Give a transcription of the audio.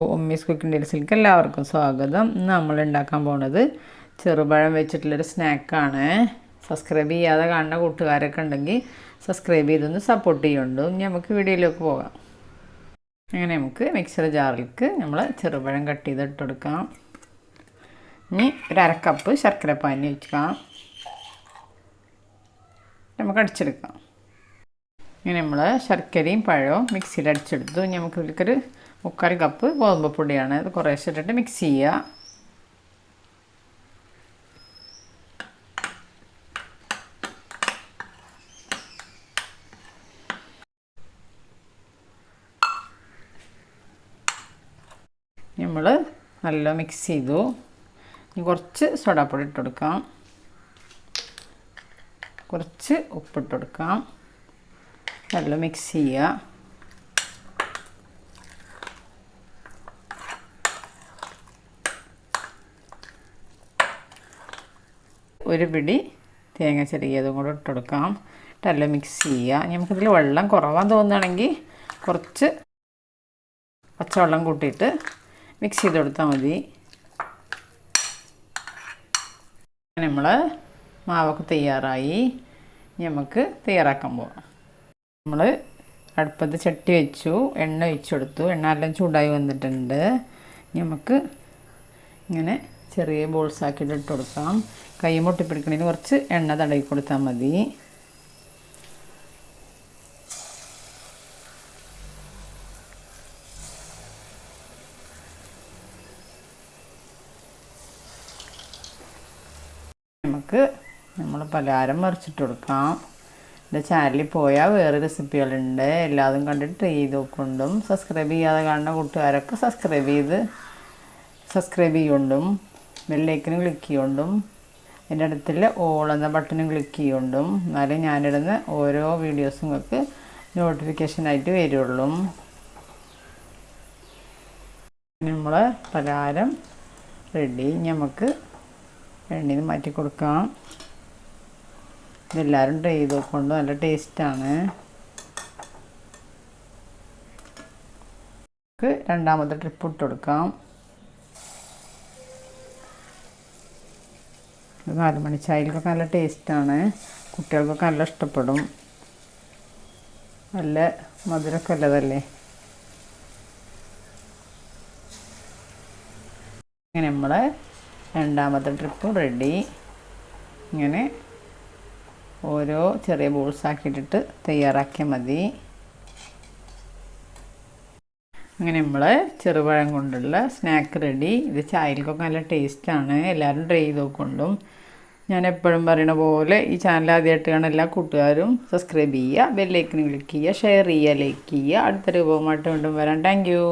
Ummis cooking ഡീൽസിലേക്ക് എല്ലാവർക്കും സ്വാഗതം. ഇന്ന് നമ്മൾ ഉണ്ടാക്കാൻ പോകുന്നത് ചെറുപഴം വെച്ചിട്ടുള്ളൊരു സ്നാക്കാണ്. സബ്സ്ക്രൈബ് ചെയ്യാതെ കാണുന്ന കൂട്ടുകാരൊക്കെ ഉണ്ടെങ്കിൽ സബ്സ്ക്രൈബ് ചെയ്തൊന്ന് സപ്പോർട്ട് ചെയ്യുന്നുണ്ട്. ഇനി നമുക്ക് വീഡിയോയിലേക്ക് പോകാം. അങ്ങനെ നമുക്ക് മിക്സർ ജാറിലേക്ക് നമ്മൾ ചെറുപഴം കട്ട് ചെയ്തിട്ട് കൊടുക്കാം. ഇനി ഒരു അരക്കപ്പ് ശർക്കര പാനി വെക്കാം. നമുക്ക് അടിച്ചെടുക്കാം. ഇങ്ങനെ നമ്മൾ ശർക്കരയും പഴവും മിക്സിയിൽ അടിച്ചെടുത്തു. ഇനി നമുക്ക് ഇതിലേക്കൊരു 3/4 കപ്പ് ഗോതമ്പ് പൊടിയാണ്. അത് കുറേശ്ശെ ഇട്ടിട്ട് മിക്സ് ചെയ്യുക. നമ്മൾ നല്ല മിക്സ് ചെയ്തു. ഇനി കുറച്ച് സോഡാപ്പൊടി ഇട്ട് കൊടുക്കാം, കുറച്ച് ഉപ്പിട്ട് കൊടുക്കാം. നല്ല മിക്സ് ചെയ്യുക. ഒരു പിടി തേങ്ങ ചെറിയതും കൂടെ ഇട്ട് കൊടുക്കാം. നല്ല മിക്സ് ചെയ്യുക. നമുക്കിതിൽ വെള്ളം കുറവാന്ന് തോന്നുകയാണെങ്കിൽ കുറച്ച് പച്ചവെള്ളം കൂട്ടിയിട്ട് മിക്സ് ചെയ്ത് കൊടുത്താൽ മതി. നമ്മൾ മാവൊക്കെ തയ്യാറായി. നമുക്ക് തയ്യാറാക്കാൻ പോകാം. നമ്മൾ അടുപ്പത്ത് ചട്ടി വെച്ചു, എണ്ണ ഒഴിച്ചു കൊടുത്തു. എണ്ണ എല്ലാം ചൂടായി വന്നിട്ടുണ്ട്. നമുക്ക് ഇങ്ങനെ ചെറിയ ബോൾസ് ആക്കിയിട്ട് ഇട്ട് കൊടുക്കാം. കൈ മുട്ടിപ്പിടിക്കണതിന് കുറച്ച് എണ്ണ തടവി കൊടുത്താൽ മതി. നമുക്ക് നമ്മൾ പലഹാരം മറിച്ചിട്ട് കൊടുക്കാം. എൻ്റെ ചാനലിൽ പോയാൽ വേറെ റെസിപ്പികളുണ്ട്. എല്ലാതും കണ്ടിട്ട് ട്രൈ ചെയ്ത് നോക്കൊണ്ടും സബ്സ്ക്രൈബ് ചെയ്യാതെ കാണുന്ന കൂട്ടുകാരൊക്കെ സബ്സ്ക്രൈബ് ചെയ്യുകൊണ്ടും ബെല്ലൈക്കനും ക്ലിക്ക് ചെയ്യുകൊണ്ടും എൻ്റെ അടുത്തുള്ള ഓൾ എന്ന ബട്ടണും ക്ലിക്ക് ചെയ്യുകൊണ്ടും എന്നാലും ഞാനിടുന്ന ഓരോ വീഡിയോസും നിങ്ങൾക്ക് നോട്ടിഫിക്കേഷനായിട്ട് വരുള്ളൂ. നമ്മൾ പലഹാരം റെഡി. നമുക്ക് എണ്ണയിൽ മാറ്റി കൊടുക്കാം. ഇതെല്ലാവരും ട്രൈ ചെയ്ത് നോക്കൊണ്ട് നല്ല ടേസ്റ്റാണ്. നമുക്ക് രണ്ടാമത്തെ ട്രിപ്പ് ഇട്ട് കൊടുക്കാം. 4 മണി ചായയിലൊക്കെ നല്ല ടേസ്റ്റാണ്. കുട്ടികൾക്കൊക്കെ നല്ല ഇഷ്ടപ്പെടും. നല്ല മധുരമൊക്കെ ഉള്ളതല്ലേ. ഇങ്ങനെ നമ്മൾ രണ്ടാമത്തെ ട്രിപ്പ് റെഡി. ഇങ്ങനെ ഓരോ ചെറിയ ബോൾസ് ആക്കിയിട്ടിട്ട് തയ്യാറാക്കിയാൽ മതി. അങ്ങനെ നമ്മൾ ചെറുപഴം കൊണ്ടുള്ള സ്നാക്ക് റെഡി. ഇത് ചായയിലേക്കൊക്കെ നല്ല ടേസ്റ്റാണ്. എല്ലാവരും ട്രൈ ചെയ്ത് നോക്കൊണ്ടും ഞാൻ എപ്പോഴും പറയുന്ന പോലെ ഈ ചാനൽ ആദ്യമായിട്ട് കാണുന്ന എല്ലാ കൂട്ടുകാരും സബ്സ്ക്രൈബ് ചെയ്യുക, ബെല്ലൈക്കന് ക്ലിക്ക് ചെയ്യുക, ഷെയർ ചെയ്യുക, ലൈക്ക് ചെയ്യുക. അടുത്ത രൂപമായിട്ട് വീണ്ടും വരാം. Thank you.